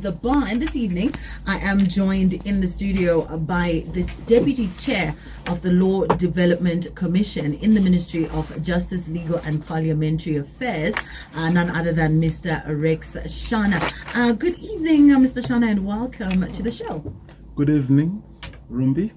the bar. And this evening, I am joined in the studio by the Deputy Chair of the Law Development Commission in the Ministry of Justice, Legal and Parliamentary Affairs, none other than Mr. Rex Shana. Good evening, Mr. Shana, and welcome to the show. Good evening, Rumbi.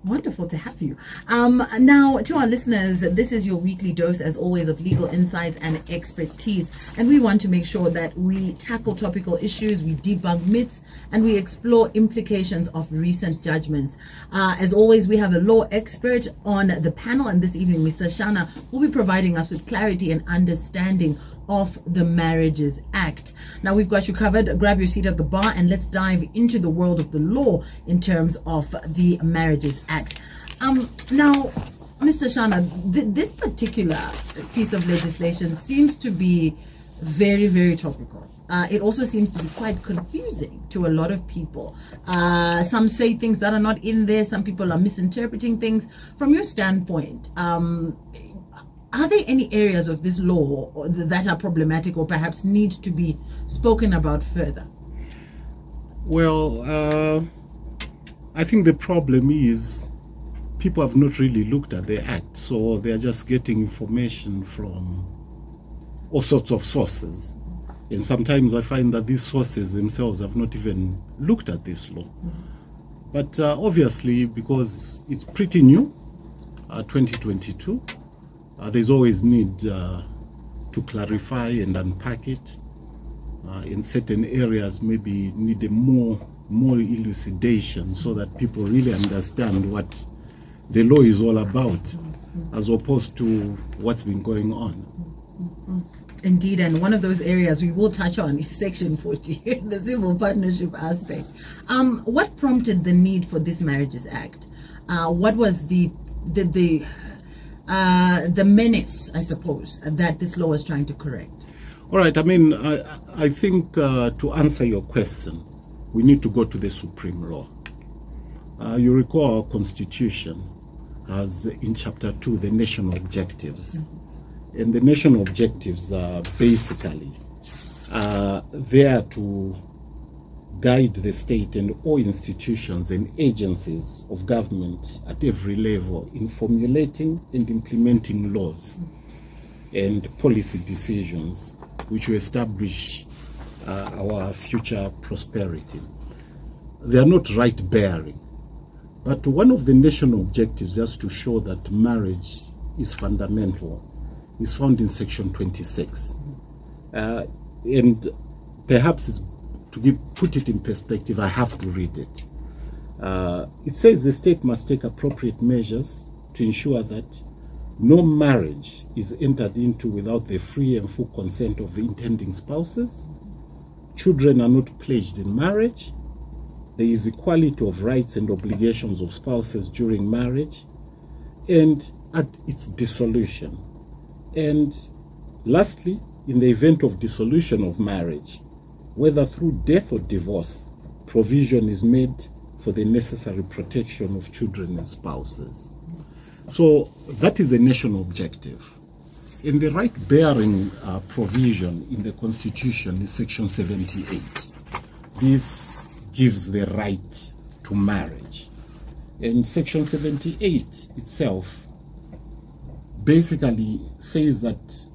Wonderful to have you. Now, to our listeners, this is your weekly dose, as always, of legal insights and expertise. And we want to make sure that we tackle topical issues, we debunk myths, and we explore implications of recent judgments. As always, we have a law expert on the panel, and this evening, Mr. Shana will be providing us with clarity and understanding of the Marriages Act. Now we've got you covered. Grab your seat at the bar and let's dive into the world of the law in terms of the Marriages Act. Now, Mr. Shana, this particular piece of legislation seems to be very, very topical. It also seems to be quite confusing to a lot of people. Some say things that are not in there. Some people are misinterpreting things. From your standpoint, are there any areas of this law that are problematic or perhaps need to be spoken about further? Well, I think the problem is people have not really looked at the Act, so they're just getting information from all sorts of sources. And sometimes I find that these sources themselves have not even looked at this law. But obviously, because it's pretty new, 2022, there's always need to clarify and unpack it. In certain areas, maybe need a more elucidation so that people really understand what the law is all about, as opposed to what's been going on. Indeed, and one of those areas we will touch on is Section 40, the civil partnership aspect. What prompted the need for this Marriages Act? What was the menace, I suppose, that this law is trying to correct? All right, I mean, I think to answer your question, we need to go to the supreme law. You recall our Constitution has in Chapter 2 the national objectives. And the national objectives are basically there to guide the state and all institutions and agencies of government at every level in formulating and implementing laws and policy decisions which will establish our future prosperity. They are not right-bearing, but one of the national objectives is to show that marriage is fundamental. Is found in Section 26. And perhaps it's, put it in perspective, I have to read it. It says the state must take appropriate measures to ensure that no marriage is entered into without the free and full consent of the intending spouses. Children are not pledged in marriage. There is equality of rights and obligations of spouses during marriage and at its dissolution. And lastly, in the event of dissolution of marriage, whether through death or divorce, provision is made for the necessary protection of children and spouses. So that is a national objective. In the right-bearing provision in the Constitution is Section 78. This gives the right to marriage. And Section 78 itself basically says that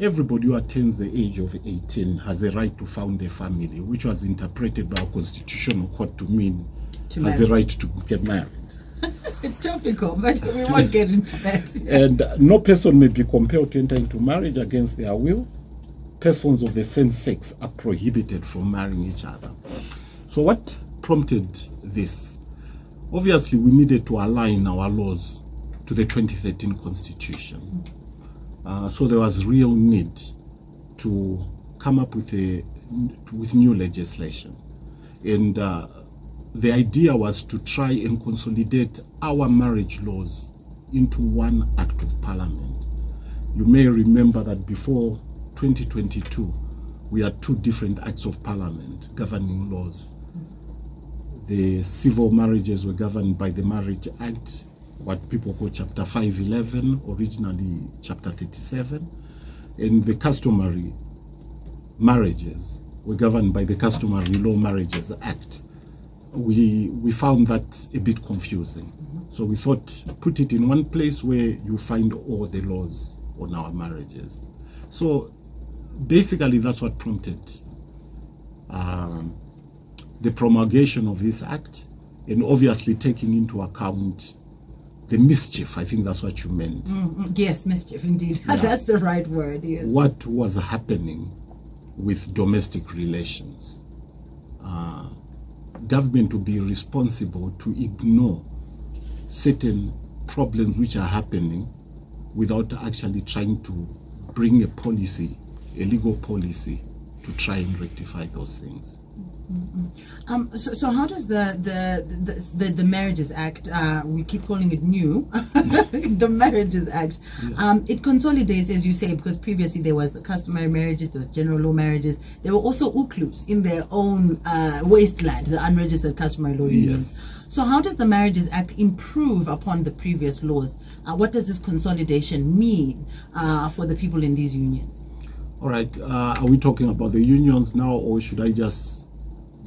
everybody who attains the age of 18 has the right to found a family, which was interpreted by our Constitutional Court to mean has the right to get married. Topical, but we won't get into that. And no person may be compelled to enter into marriage against their will. Persons of the same sex are prohibited from marrying each other. So what prompted this? Obviously, we needed to align our laws to the 2013 Constitution. So there was real need to come up with new legislation. And the idea was to try and consolidate our marriage laws into one act of parliament. You may remember that before 2022, we had two different acts of parliament governing laws. The civil marriages were governed by the Marriage Act, what people call Chapter 511, originally Chapter 37, and the customary marriages were governed by the Customary Law Marriages Act, we found that a bit confusing. So we thought, put it in one place where you find all the laws on our marriages. So basically that's what prompted the promulgation of this act, and obviously taking into account the mischief. I think that's what you meant. Yes, mischief, indeed. Yeah. That's the right word, yes. What was happening with domestic relations. Government to be responsible to ignore certain problems which are happening without actually trying to bring a policy, a legal policy, to try and rectify those things. So how does the Marriages Act, we keep calling it new, the Marriages Act, it consolidates, as you say, because previously there was the customary marriages, there was general law marriages, there were also uklus in their own wasteland, the unregistered customary law unions. Yes. So how does the Marriages Act improve upon the previous laws? What does this consolidation mean for the people in these unions? All right, are we talking about the unions now, or should I just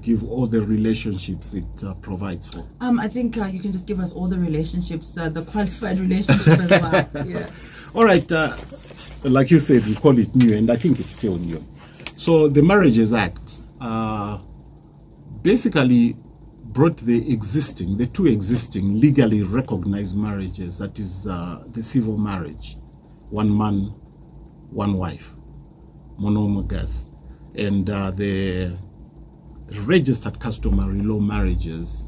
give all the relationships it provides for? I think you can just give us all the relationships, the qualified relationship as well. Yeah. All right, like you said, we call it new, and I think it's still new. So the Marriages Act basically brought the two existing legally recognized marriages, that is the civil marriage, one man, one wife, monogamous, and the registered customary law marriages,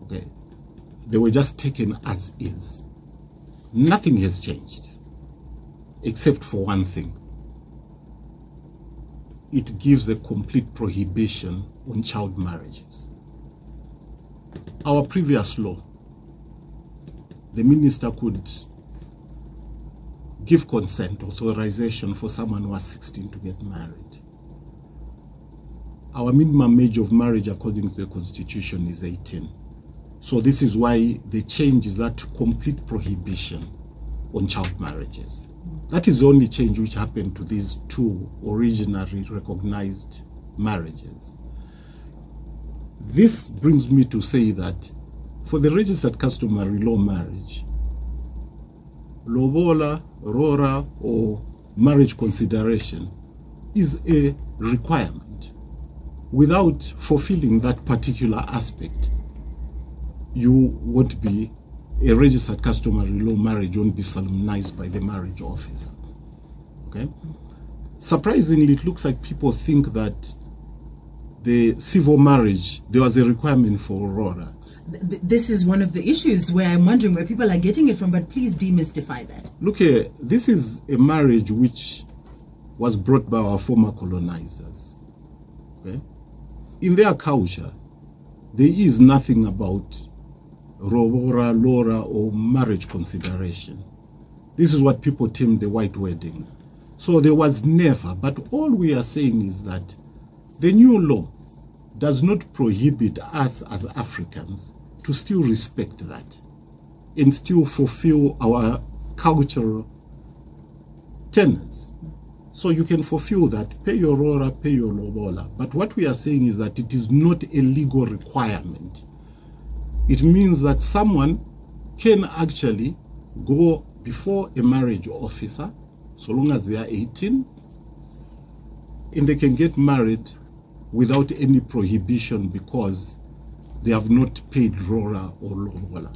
okay, they were just taken as is. Nothing has changed except for one thing. It gives a complete prohibition on child marriages. Our previous law, the minister could give consent, authorization for someone who was 16 to get married. Our minimum age of marriage according to the Constitution is 18. So this is why the change is that complete prohibition on child marriages. That is the only change which happened to these two originally recognized marriages. This brings me to say that for the registered customary law marriage, lobola, rora, or marriage consideration is a requirement. Without fulfilling that particular aspect, you won't be a registered customary law marriage, won't be solemnized by the marriage officer. Okay? Surprisingly, it looks like people think that the civil marriage, there was a requirement for aurora. This is one of the issues where I'm wondering where people are getting it from, but please demystify that. Look here, this is a marriage which was brought by our former colonizers. Okay? In their culture, there is nothing about robora, lora, or marriage consideration. This is what people term the white wedding. So there was never, but all we are saying is that the new law does not prohibit us as Africans to still respect that and still fulfill our cultural tenets. So you can fulfill that, pay your rora, pay your lobola. But what we are saying is that it is not a legal requirement. It means that someone can actually go before a marriage officer, so long as they are 18, and they can get married without any prohibition because they have not paid rora or lobola.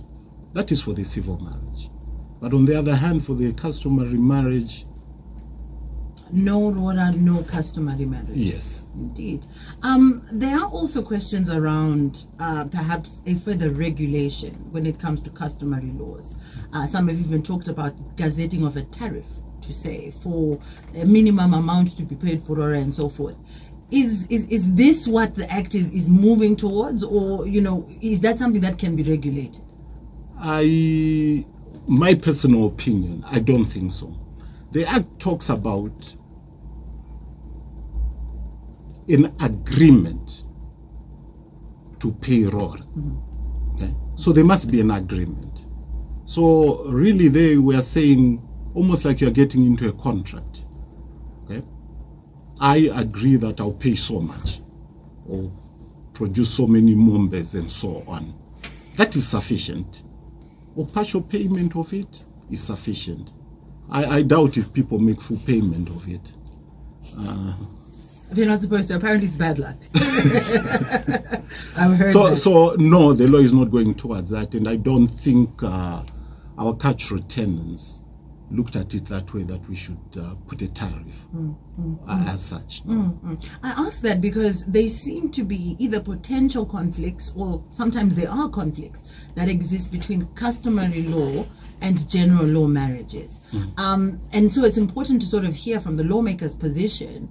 That is for the civil marriage. But on the other hand, for the customary marriage, no rora, no customary marriage. Yes. Indeed. There are also questions around perhaps a further regulation when it comes to customary laws. Some have even talked about gazetting of a tariff, to say, for a minimum amount to be paid for rora and so forth. Is this what the Act is moving towards, or, you know, is that something that can be regulated? My personal opinion, I don't think so. The Act talks about an agreement to pay rora. Okay? So there must be an agreement. So really they were saying almost like you're getting into a contract. Okay? I agree that I'll pay so much or produce so many members and so on. That is sufficient. Or partial payment of it is sufficient. I doubt if people make full payment of it. They're not supposed to. Apparently it's bad luck. I've heard that. So no, the law is not going towards that, and I don't think our cultural tenants looked at it that way, that we should put a tariff as such. I ask that because they seem to be either potential conflicts, or sometimes there are conflicts that exist between customary law and general law marriages. And so it's important to sort of hear from the lawmaker's position,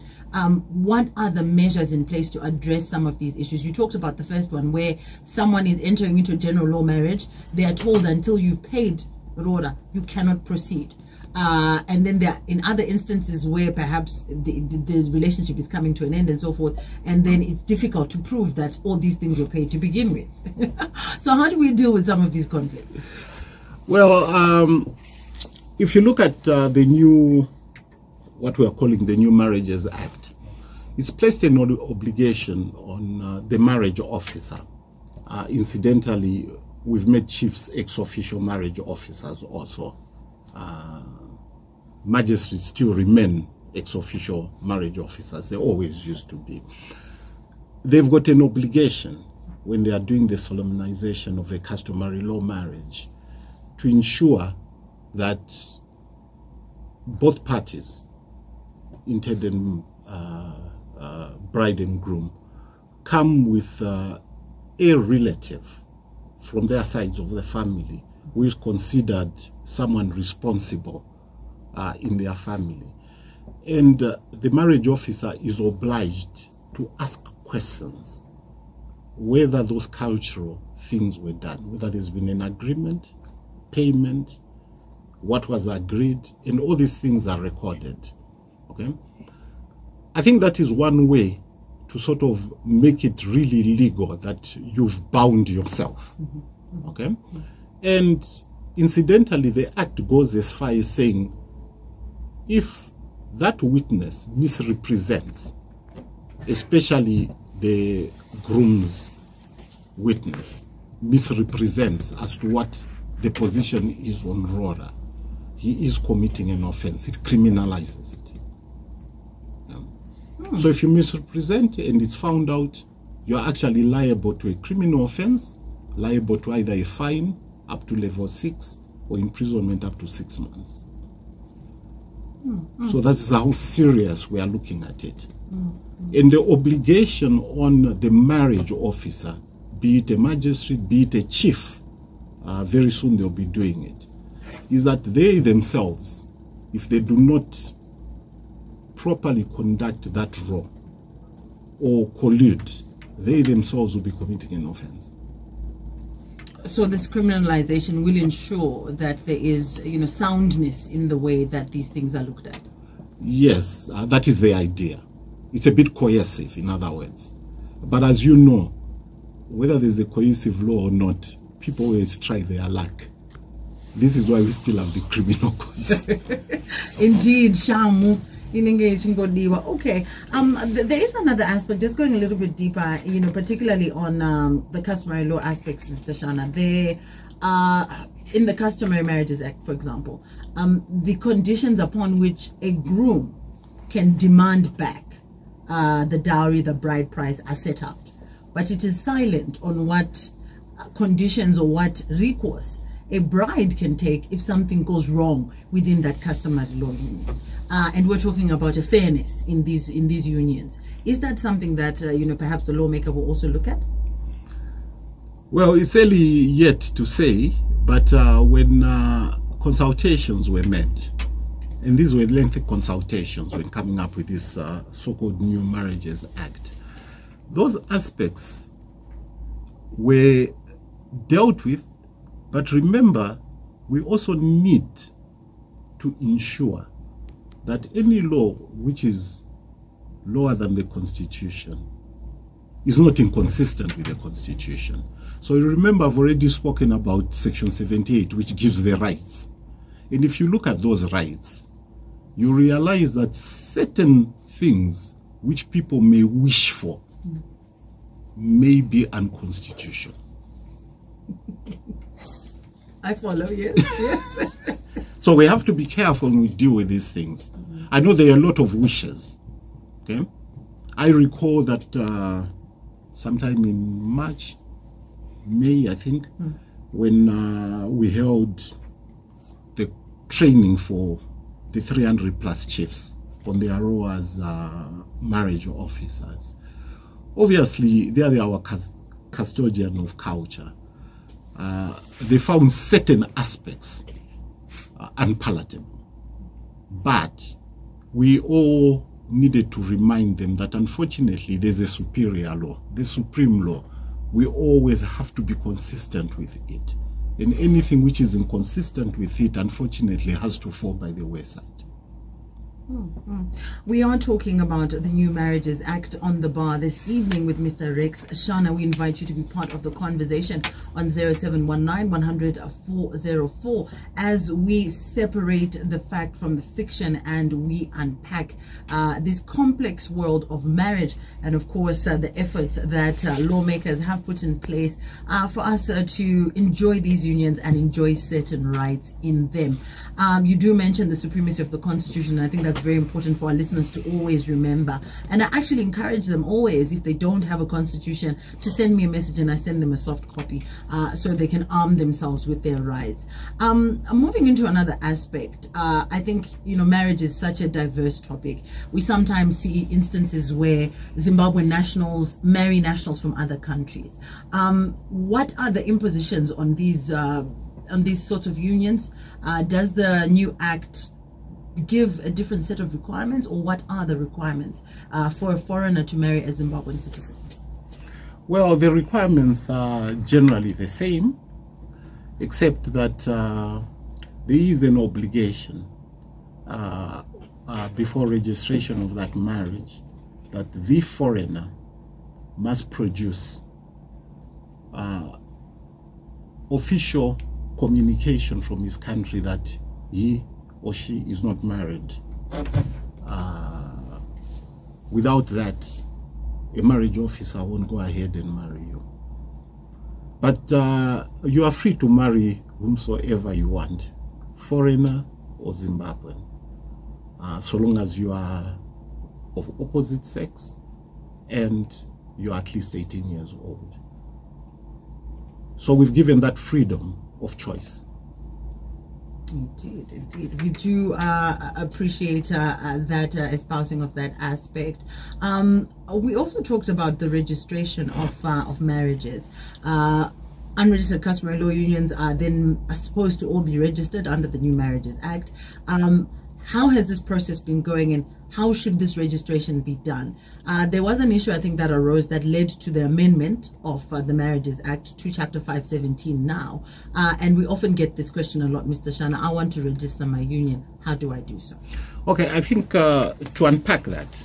what are the measures in place to address some of these issues? You talked about the first one, where someone is entering into a general law marriage, they are told until you've paid Rora, you cannot proceed. And then there are in other instances where perhaps the relationship is coming to an end and so forth, and then it's difficult to prove that all these things were paid to begin with. So how do we deal with some of these conflicts? Well, if you look at the new, what we are calling the New Marriages Act, it's placed an obligation on the marriage officer. Incidentally, we've made chiefs ex-officio marriage officers also. Magistrates still remain ex-officio marriage officers. They always used to be. They've got an obligation when they are doing the solemnization of a customary law marriage to ensure that both parties, intended bride and groom, come with a relative from their sides of the family who is considered someone responsible in their family. And the marriage officer is obliged to ask questions whether those cultural things were done, whether there's been an agreement, payment, what was agreed, and all these things are recorded. Okay, I think that is one way to sort of make it really legal, that you've bound yourself. Okay, and incidentally, the act goes as far as saying, if that witness misrepresents, especially the groom's witness misrepresents as to what the position is on Rora, he is committing an offense. It criminalizes it. Yeah. So if you misrepresent and it's found out, you're actually liable to a criminal offense, liable to either a fine up to level 6 or imprisonment up to 6 months. So that is how serious we are looking at it. And the obligation on the marriage officer, be it a magistrate, be it a chief, very soon they'll be doing it, is that they themselves, if they do not properly conduct that role or collude, they themselves will be committing an offense. So this criminalization will ensure that there is, soundness in the way that these things are looked at. Yes, that is the idea. It's a bit coercive, in other words. But as you know, whether there's a coercive law or not, people always try their luck. This is why we still have the criminal courts. Indeed, Shamu. Okay, there is another aspect, just going a little bit deeper, particularly on the customary law aspects, Mr. Shana. There in the Customary Marriages Act, for example, the conditions upon which a groom can demand back the dowry, the bride price, are set out, but it is silent on what conditions or what recourse a bride can take if something goes wrong within that customary law union. And we're talking about a fairness in these unions. Is that something that perhaps the lawmaker will also look at? Well, it's early yet to say, but when consultations were made, and these were lengthy consultations when coming up with this so-called New Marriages Act, those aspects were dealt with. But remember, we also need to ensure that any law which is lower than the Constitution is not inconsistent with the Constitution. So you remember, I've already spoken about Section 78, which gives the rights. And if you look at those rights, you realize that certain things which people may wish for, may be unconstitutional. I follow, yes, yes. So we have to be careful when we deal with these things. I know there are a lot of wishes. Okay, I recall that sometime in March, May, I think, when we held the training for the 300 plus chiefs on their role as marriage officers. Obviously, they are our custodian of culture. They found certain aspects unpalatable, but we all needed to remind them that unfortunately there's a superior law, the supreme law. We always have to be consistent with it, and anything which is inconsistent with it unfortunately has to fall by the wayside. We are talking about the New Marriages Act on the bar this evening with Mr. Rex Shana. We invite you to be part of the conversation on 0719 100 404 as we separate the fact from the fiction and we unpack this complex world of marriage, and of course the efforts that lawmakers have put in place for us to enjoy these unions and enjoy certain rights in them. You do mention the supremacy of the Constitution, and I think that's very important for our listeners to always remember. And I actually encourage them always, if they don't have a constitution, to send me a message and I send them a soft copy so they can arm themselves with their rights. Moving into another aspect, I think, you know, marriage is such a diverse topic. We sometimes see instances where Zimbabwean nationals marry nationals from other countries. What are the impositions on these sorts of unions? Does the new act give a different set of requirements, or what are the requirements for a foreigner to marry a Zimbabwean citizen? Well, the requirements are generally the same, except that there is an obligation before registration of that marriage that the foreigner must produce official communication from his country that he or she is not married. Without that, a marriage officer won't go ahead and marry you. But you are free to marry whomsoever you want, foreigner or Zimbabwean, so long as you are of opposite sex and you are at least 18 years old. So we've given that freedom of choice. Indeed, indeed. We do appreciate that espousing of that aspect. We also talked about the registration of marriages. Unregistered customary law unions are then supposed to all be registered under the New Marriages Act. How has this process been going, and how should this registration be done? There was an issue, I think, that arose that led to the amendment of the Marriages Act to Chapter 517 now. And we often get this question a lot, Mr. Shana. I want to register my union. How do I do so? Okay, I think to unpack that,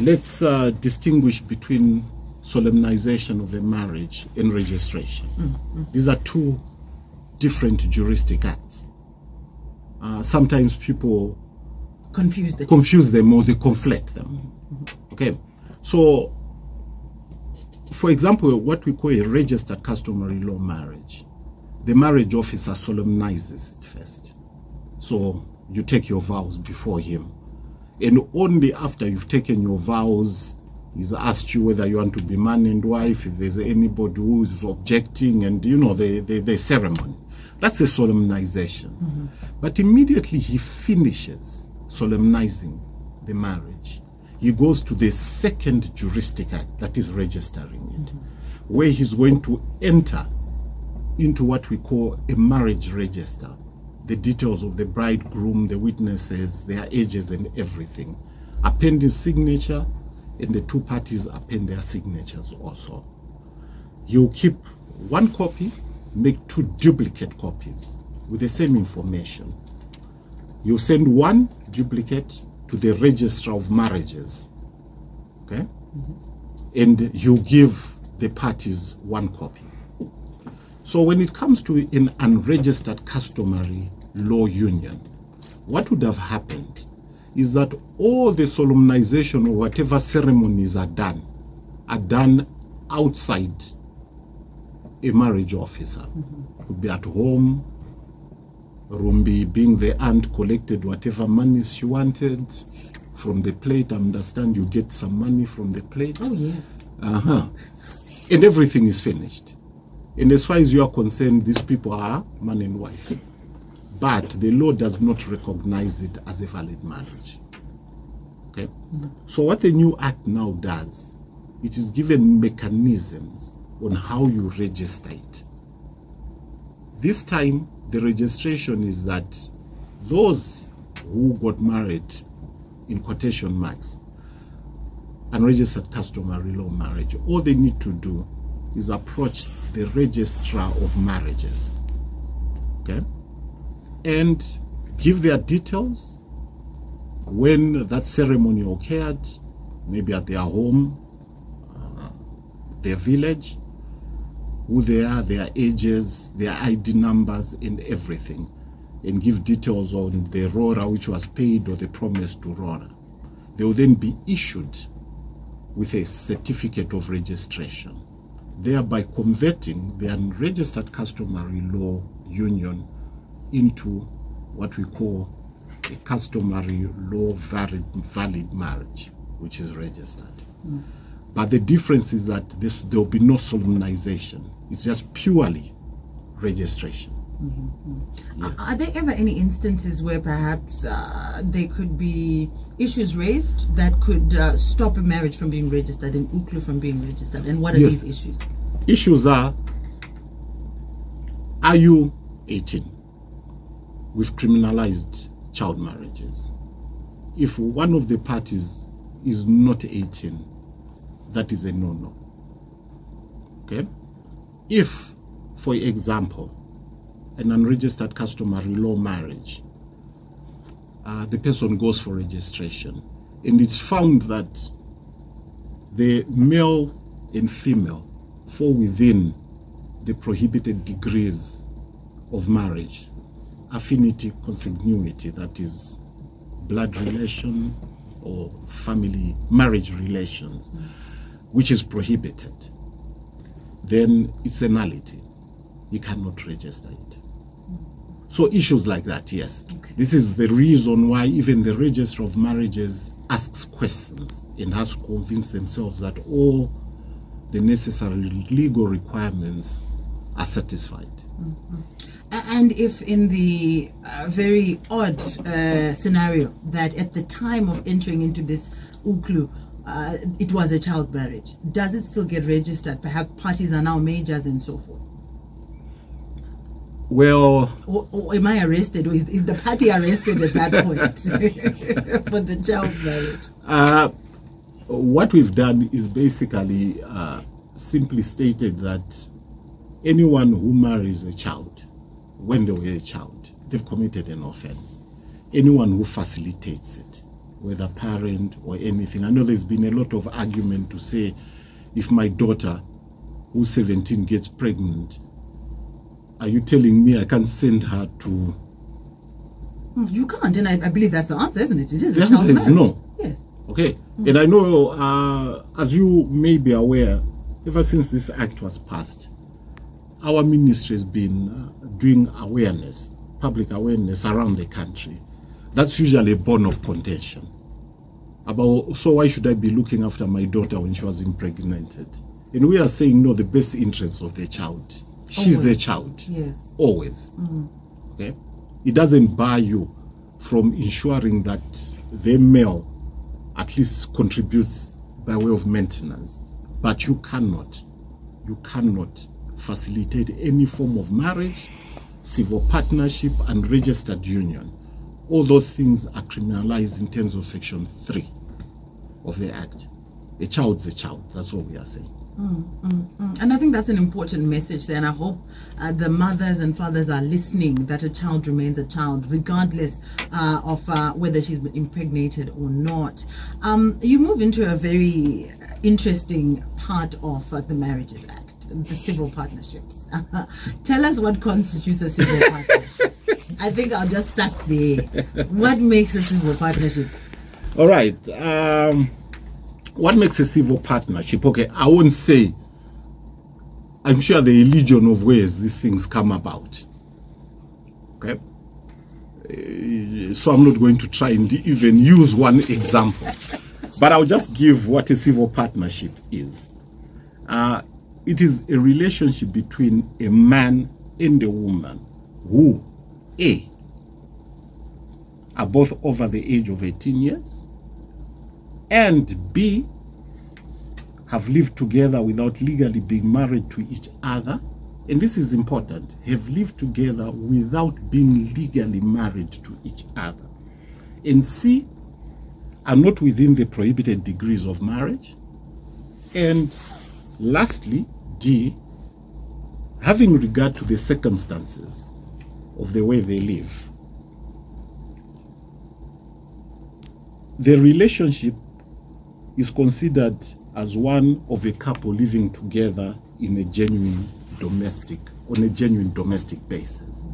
let's distinguish between solemnization of a marriage and registration. These are two different juristic acts. Sometimes people confuse them or they conflate them. Okay, so for example, what we call a registered customary law marriage, the marriage officer solemnizes it first. So you take your vows before him, and only after you've taken your vows, he's asked you whether you want to be man and wife, if there's anybody who's objecting, and you know, the ceremony. That's a solemnization. But immediately he finishes solemnizing the marriage, he goes to the second juristic act, that is registering it, where he's going to enter into what we call a marriage register, the details of the bridegroom, the witnesses, their ages and everything, append his signature, and the two parties append their signatures also. You'll keep one copy, make two duplicate copies with the same information. You send one duplicate to the Registrar of Marriages, okay? And you give the parties one copy. So when it comes to an unregistered customary law union, what would have happened is that all the solemnization or whatever ceremonies are done outside a marriage officer. Could be at home. Rumbi, being the aunt, collected whatever money she wanted from the plate. I understand you get some money from the plate. Oh, yes. And everything is finished. And as far as you are concerned, these people are man and wife. But the law does not recognize it as a valid marriage. Okay? So what the new act now does, it is given mechanisms on how you register it. This time, the registration is that those who got married, in quotation marks, unregistered customary law marriage, all they need to do is approach the registrar of marriages, okay, and give their details, when that ceremony occurred, maybe at their home, their village, who they are, their ages, their ID numbers, and everything, and give details on the RORA which was paid or the promise to RORA. They will then be issued with a certificate of registration, thereby converting the unregistered customary law union into what we call a customary law valid marriage, which is registered. But the difference is that there will be no solemnization. It's just purely registration. Yeah. Are there ever any instances where perhaps there could be issues raised that could stop a marriage from being registered and UKLU from being registered? And what are these issues? Issues are you 18? We've criminalized child marriages. If one of the parties is not 18, that is a no-no. Okay? If, for example, an unregistered customary law marriage, the person goes for registration, and it's found that the male and female fall within the prohibited degrees of marriage, affinity, consanguinity, that is blood relation or family marriage relations, which is prohibited, then it's a nullity. You cannot register it. So issues like that, yes. Okay. This is the reason why even the Register of Marriages asks questions and has to convince themselves that all the necessary legal requirements are satisfied. And if in the very odd scenario that at the time of entering into this UKLU, it was a child marriage, does it still get registered? Perhaps parties are now majors and so forth. Well, or am I arrested, or is the party arrested at that point for the child marriage? What we've done is basically simply stated that anyone who marries a child when they were a child, they've committed an offense. Anyone who facilitates it, whether parent or anything. I know there's been a lot of argument to say, if my daughter who's 17 gets pregnant, are you telling me I can't send her to... You can't, and I believe that's the answer, isn't it? It is the answer is no. Yes. Okay. And I know, as you may be aware, ever since this act was passed, our ministry has been doing awareness, public awareness around the country. That's usually a bone of contention. About, so why should I be looking after my daughter when she was impregnated? And we are saying, no, the best interests of the child. She's always a child. Yes. Always. Okay? It doesn't bar you from ensuring that the male at least contributes by way of maintenance. But you cannot facilitate any form of marriage, civil partnership, and registered union. All those things are criminalized in terms of Section 3 of the Act. A child's a child. That's all we are saying. And I think that's an important message there, and I hope the mothers and fathers are listening, that a child remains a child regardless of whether she's been impregnated or not. You move into a very interesting part of the Marriages Act, the civil partnerships. Tell us what constitutes a civil partnership. I think I'll just start there. What makes a civil partnership? All right. What makes a civil partnership? Okay, I won't say. I'm sure there are a legion of ways these things come about. Okay. So I'm not going to try and even use one example, but I'll just give what a civil partnership is. It is a relationship between a man and a woman who, A, are both over the age of 18 years, and B, have lived together without legally being married to each other. And this is important, have lived together without being legally married to each other. And C, are not within the prohibited degrees of marriage. And lastly, D, having regard to the circumstances of the way they live. The relationship is considered as one of a couple living together in a genuine domestic basis.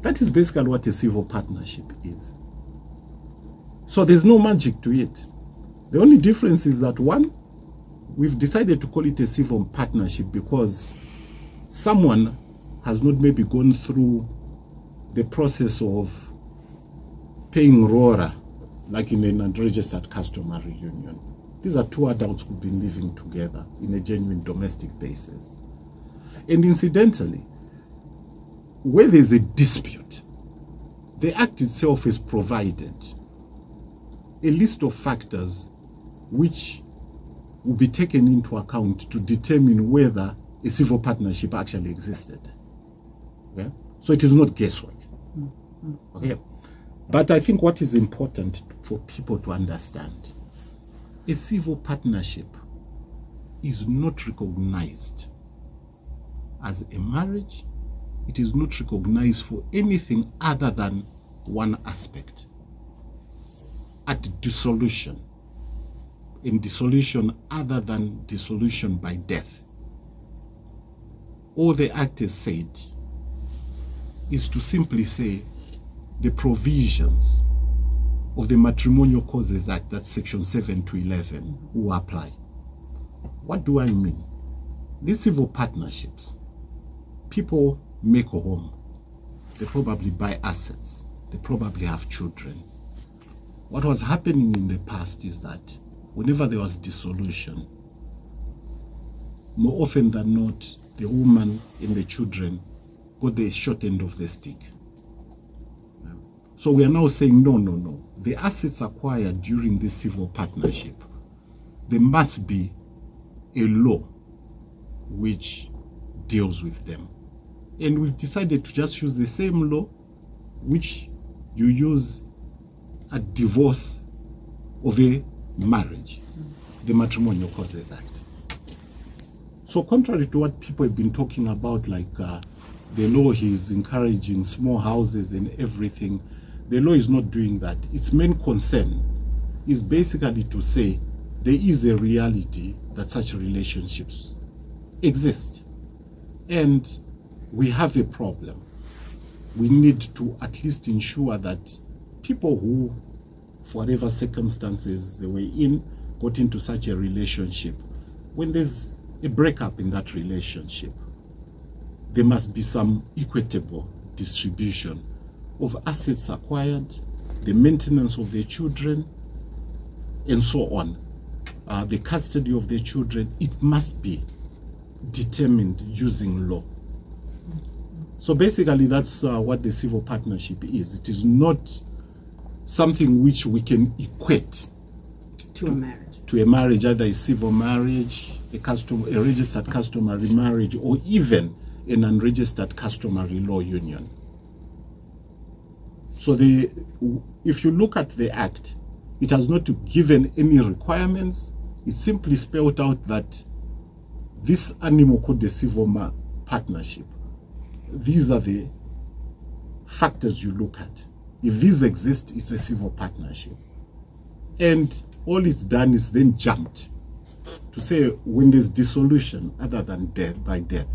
That is basically what a civil partnership is. So there's no magic to it. The only difference is that, one, we've decided to call it a civil partnership because someone has not maybe gone through the process of paying RORA, like in an unregistered customary union. These are two adults who've been living together in a genuine domestic basis. And incidentally, where there's a dispute, the Act itself has provided a list of factors which will be taken into account to determine whether a civil partnership actually existed. Okay? So it is not guesswork. Okay? But I think what is important for people to understand, a civil partnership is not recognized as a marriage. It is not recognized for anything other than one aspect. At dissolution, in dissolution other than dissolution by death, all the Act has said is to simply say the provisions of the Matrimonial Causes Act, that's section 7 to 11, will apply. What do I mean? These civil partnerships, people make a home, they probably buy assets, they probably have children. What was happening in the past is that whenever there was dissolution, more often than not, the woman and the children got the short end of the stick. So we are now saying, no. The assets acquired during this civil partnership, there must be a law which deals with them. And we've decided to just use the same law which you use at divorce of a marriage, the Matrimonial Causes Act. So contrary to what people have been talking about, like the law is encouraging small houses and everything, the law is not doing that. Its main concern is basically to say there is a reality that such relationships exist. And we have a problem. We need to at least ensure that people who, for whatever circumstances they were in, got into such a relationship, when there's a breakup in that relationship, there must be some equitable distribution of assets acquired, the maintenance of their children, and so on. The custody of their children, it must be determined using law. So basically that's what the civil partnership is. It is not something which we can equate to a marriage. To a marriage, either a civil marriage, a registered customary marriage, or even an unregistered customary law union. So if you look at the Act, it has not given any requirements. It simply spelled out that this animal called the civil partnership, these are the factors you look at. If these exist, it's a civil partnership. And all it's done is then jumped to say when there's dissolution other than death, by death,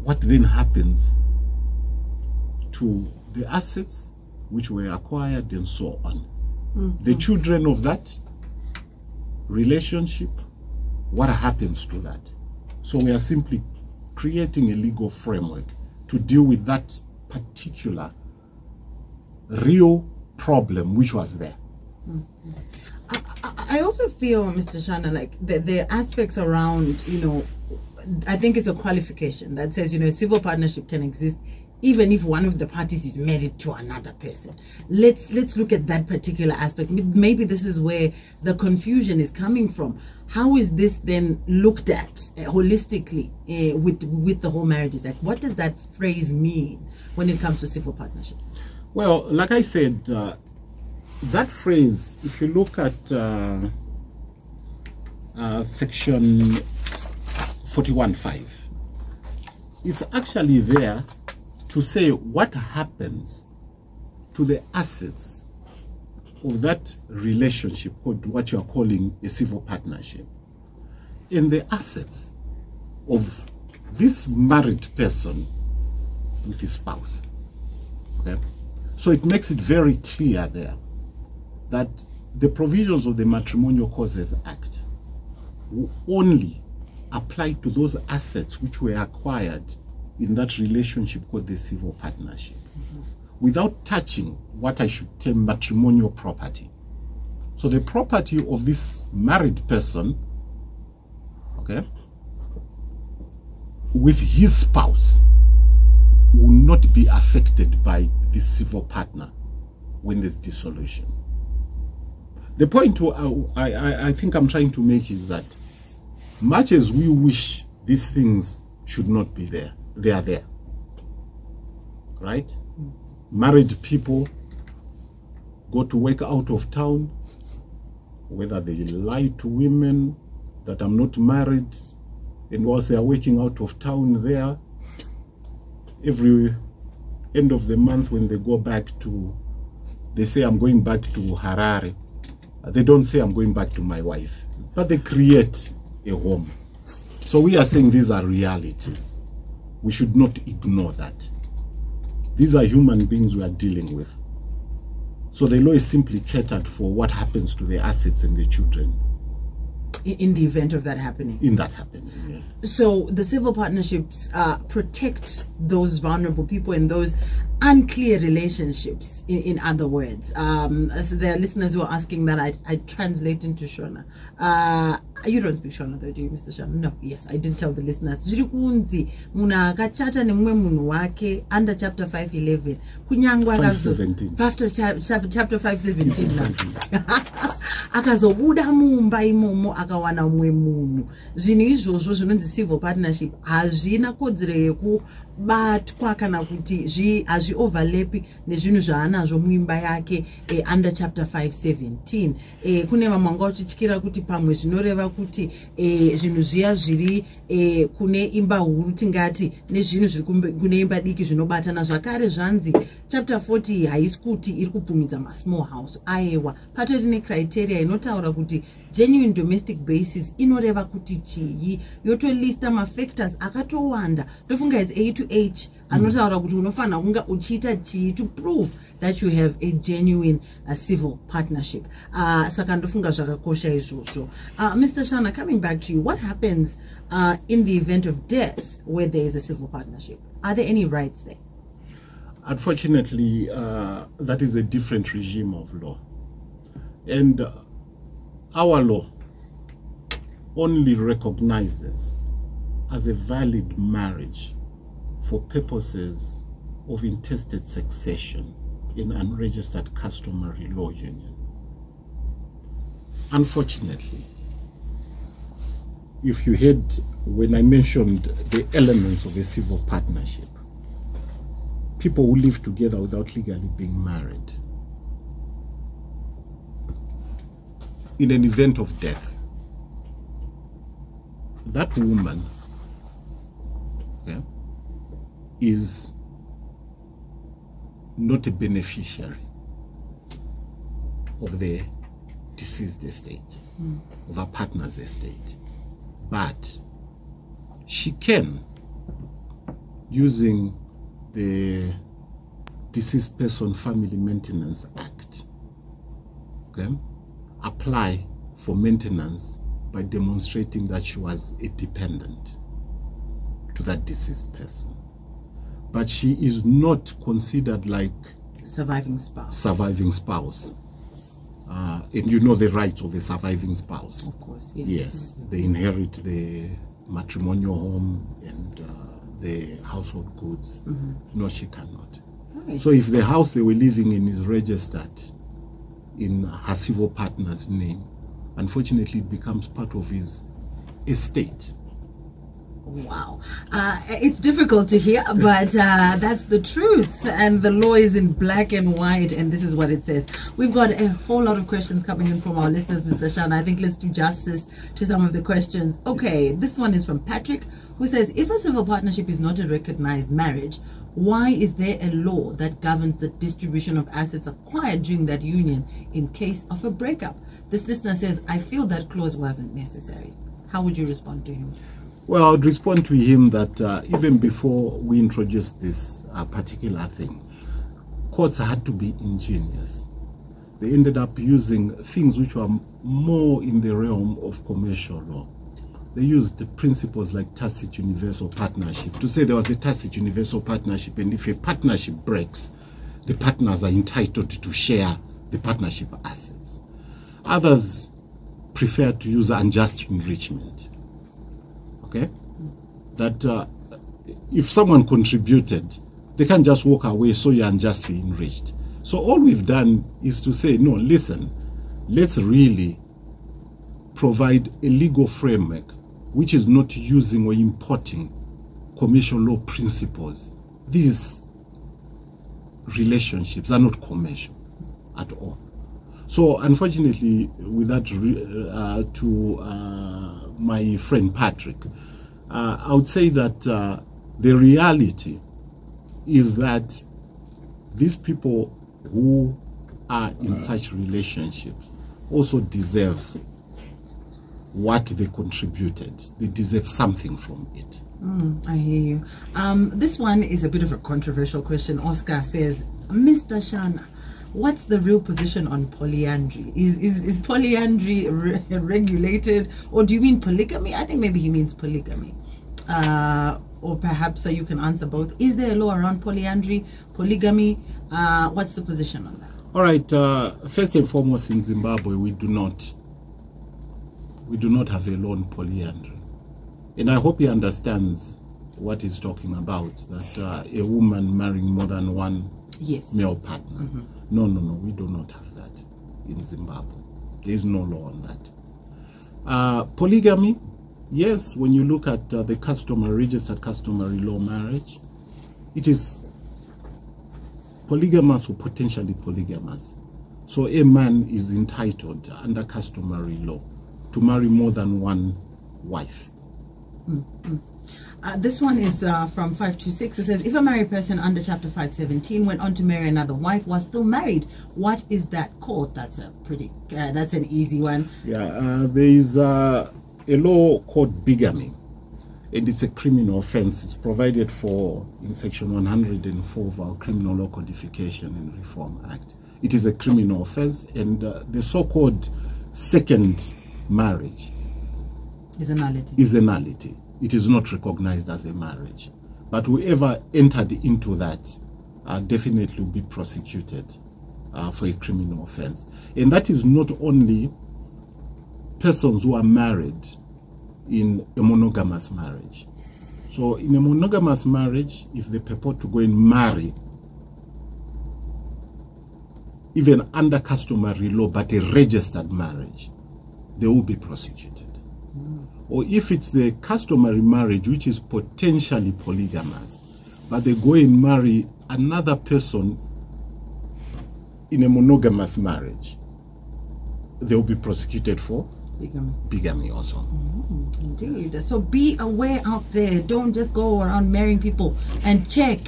what then happens to the assets which were acquired and so on. The children of that relationship, what happens to that? So we are simply creating a legal framework to deal with that particular real problem which was there. I also feel, Mr. Shana, like there are aspects around, you know, I think it's a qualification that says, you know, civil partnership can exist even if one of the parties is married to another person. Let's look at that particular aspect. Maybe this is where the confusion is coming from. How is this then looked at holistically with the whole marriages act? What does that phrase mean when it comes to civil partnerships? Well, like I said, that phrase, if you look at section 41.5, it's actually there to say what happens to the assets of that relationship, called what you are calling a civil partnership, and the assets of this married person with his spouse. Okay? So it makes it very clear there that the provisions of the Matrimonial Causes Act will only apply to those assets which were acquired in that relationship called the civil partnership, without touching what I should term matrimonial property. So the property of this married person, okay, with his spouse will not be affected by this civil partner when there's dissolution. The point I think I'm trying to make is that much as we wish these things should not be there, they are there, right? Married people go to work out of town, whether they lie to women that I'm not married, and whilst they are working out of town there, every end of the month when they go back to, they say I'm going back to Harare. They don't say I'm going back to my wife, but they create a home. So we are saying these are realities. We should not ignore that. These are human beings we are dealing with. So the law is simply catered for what happens to the assets and the children. In the event of that happening? In that happening, yes. So the civil partnerships protect those vulnerable people in those unclear relationships, in other words. So there are listeners who are asking that I translate into Shona. You don't speak Shona though, do you, Mr. Shona? No, yes, I did tell the listeners. Muna akachata nemwe munhu wake under chapter 511. Kunyangwa 517. After chapter 517 akazobuda mumba imomo akawana umwe munhu. Zvinhu izvozvo zvinonzi civil partnership hazvina kodzero yekubatwa kana kuti hazvioverlapi nezvinhu zvaanazvo muimba yake under chapter 517. Kune vamwe vanga vachityira kuti pamwe zvinoreva kuti zvinhu zviya zviri kune imba huru tingati nezvinhu zviri kune imba diki zvinobatana. Zvakare zvanzi chapter 40 haisi kuti iri kubvumidza masmall house. Aiwa, patori necriteria inotaura kuti genuine domestic basis inoreva kuti chii, yotolista mafactors akatowanda. Ndofunga it's A to H anotaura kuti unofanira kunga uchiita chii to prove that you have a genuine civil partnership. Saka ndofunga zvakakosha izvozvo. Mr. Shana, coming back to you, what happens in the event of death where there is a civil partnership? Are there any rights there? Unfortunately, that is a different regime of law. And our law only recognizes as a valid marriage for purposes of intestate succession in unregistered customary law union. Unfortunately, if you heard when I mentioned the elements of a civil partnership, people who live together without legally being married, in an event of death, that woman is not a beneficiary of the deceased estate, of her partner's estate, but she can, using the Deceased Person Family Maintenance Act. Okay? Apply for maintenance by demonstrating that she was a dependent to that deceased person. But she is not considered like surviving spouse. Surviving spouse. And you know the rights of a surviving spouse. Of course, yes. Yes, they inherit the matrimonial home and the household goods. No, she cannot. Right. So if the house they were living in is registered in her civil partner's name, unfortunately it becomes part of his estate. Wow. It's difficult to hear, but that's the truth, and the law is in black and white, and this is what it says. We've got a whole lot of questions coming in from our listeners, Mr. Shan. I think let's do justice to some of the questions. Okay, this one is from Patrick, who says, if a civil partnership is not a recognized marriage, why is there a law that governs the distribution of assets acquired during that union in case of a breakup? This listener says, I feel that clause wasn't necessary. How would you respond to him? Well, I'd respond to him that even before we introduced this particular thing, courts had to be ingenious. They ended up using things which were more in the realm of commercial law. They used the principles like tacit universal partnership to say there was a tacit universal partnership, and if a partnership breaks, the partners are entitled to share the partnership assets. Others prefer to use unjust enrichment. Okay? That if someone contributed, they can't just walk away, so you're unjustly enriched. So all we've done is to say, no, listen, let's really provide a legal framework which is not using or importing commercial law principles. These relationships are not commercial at all. So unfortunately, with that, to my friend Patrick, I would say that the reality is that these people who are in such relationships also deserve what they contributed. They deserve something from it. I hear you. This one is a bit of a controversial question. Oscar says, Mr. Shana, what's the real position on polyandry? Is polyandry regulated, or do you mean polygamy? I think maybe he means polygamy. Or perhaps you can answer both. Is there a law around polyandry, polygamy? What's the position on that? All right. First and foremost, in Zimbabwe, we do not have a law on polyandry. And I hope he understands what he's talking about, that a woman marrying more than one male partner. No, we do not have that in Zimbabwe. There is no law on that. Polygamy, yes, when you look at the registered customary law marriage, it is polygamous or potentially polygamous. So a man is entitled under customary law to marry more than one wife. This one is from 526. It says, if a married person under chapter 517 went on to marry another wife was still married, what is that called? That's a pretty that's an easy one. Yeah, there is a law called bigamy, and it's a criminal offense. It's provided for in section 104 of our Criminal Law Codification and Reform Act. It is a criminal offense, and the so-called second marriage is a nullity. It is not recognized as a marriage. But whoever entered into that definitely will be prosecuted for a criminal offense. And that is not only persons who are married in a monogamous marriage. So in a monogamous marriage, if they purport to go and marry, even under customary law, but a registered marriage, they will be prosecuted. Or if it's the customary marriage, which is potentially polygamous, but they go and marry another person in a monogamous marriage, they will be prosecuted for bigamy also. Indeed. Yes. So be aware out there. Don't just go around marrying people, and check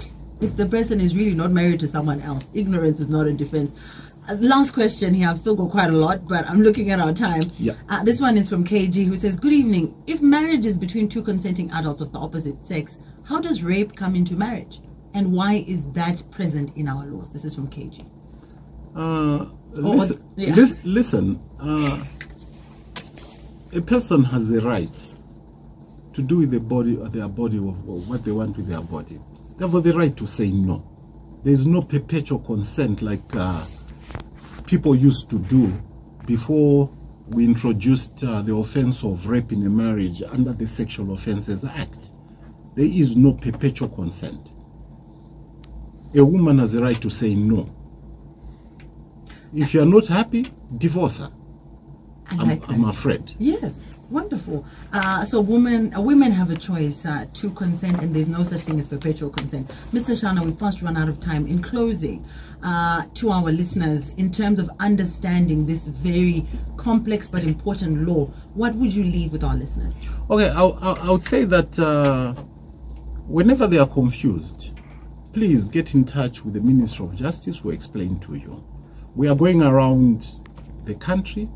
if the person is really not married to someone else. Ignorance is not a defense. Last question here. I've still got quite a lot, but I'm looking at our time. This one is from KG, who says, good evening. If marriage is between two consenting adults of the opposite sex, how does rape come into marriage? And why is that present in our laws? This is from KG. Listen, a person has the right to do with their body what they want with their body. They have the right to say no. There is no perpetual consent like people used to do before we introduced the offense of rape in a marriage under the Sexual Offences Act. There is no perpetual consent. A woman has the right to say no. If you are not happy, divorce her. I'm afraid. Yes, wonderful. So women have a choice to consent, and there's no such thing as perpetual consent. Mr. Shana, we fast run out of time. In closing, to our listeners, in terms of understanding this very complex but important law, what would you leave with our listeners? Okay, I would say that whenever they are confused, please get in touch with the Minister of Justice who will explain to you. We are going around the country.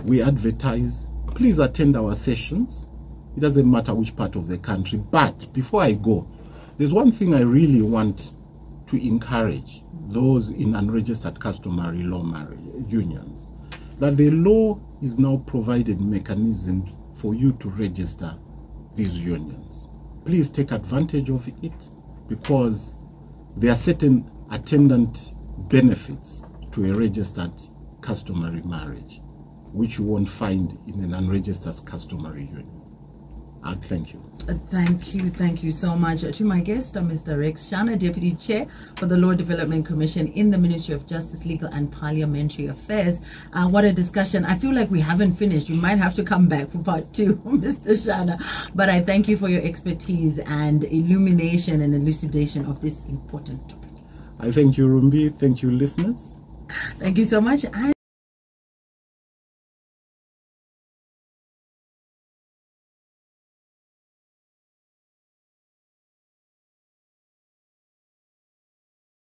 We advertise. Please attend our sessions. It doesn't matter which part of the country. But before I go, there's one thing I really want to encourage those in unregistered customary law marriage unions, that the law is now provided mechanisms for you to register these unions. Please take advantage of it, because there are certain attendant benefits to a registered customary marriage which you won't find in an unregistered customary union. Thank you. Thank you so much. To my guest, Mr. Rex Shana, Deputy Chair for the Law Development Commission in the Ministry of Justice, Legal and Parliamentary Affairs. What a discussion. I feel like we haven't finished. We might have to come back for part 2, Mr. Shana. But I thank you for your expertise and illumination and elucidation of this important topic. I thank you, Rumbi. Thank you, listeners. Thank you so much.